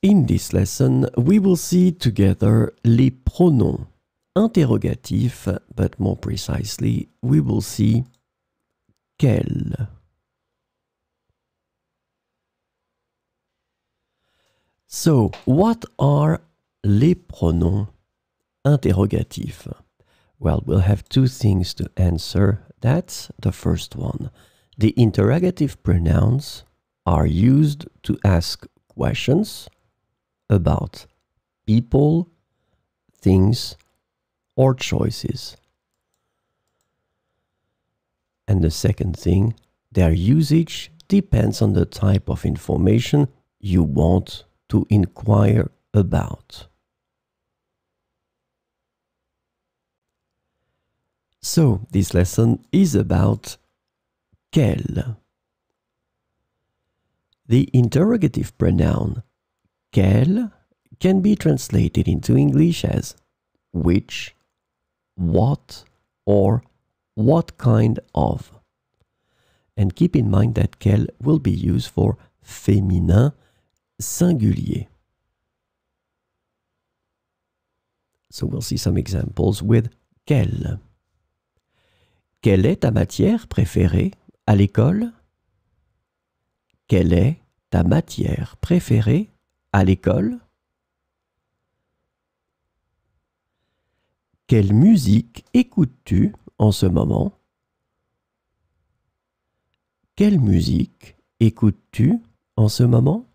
In this lesson, we will see together les pronoms interrogatifs, but more precisely, we will see quelle. So, what are les pronoms interrogatifs? Well, we'll have two things to answer. That's the first one. The interrogative pronouns are used to ask questions about people, things, or choices. And the second thing, their usage depends on the type of information you want to inquire about. So, this lesson is about quelle. The interrogative pronoun quelle can be translated into English as which, what, or what kind of. And keep in mind that quelle will be used for féminin singulier. So we'll see some examples with quelle. Quelle est ta matière préférée à l'école? Quelle est ta matière préférée à l'école? Quelle musique écoutes-tu en ce moment? Quelle musique écoutes-tu en ce moment?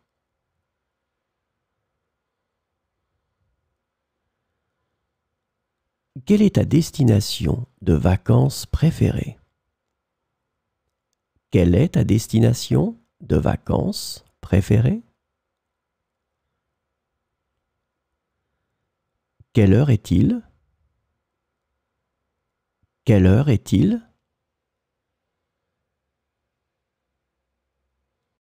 Quelle est ta destination de vacances préférée? Quelle est ta destination de vacances préférée? Quelle heure est-il? Quelle heure est-il?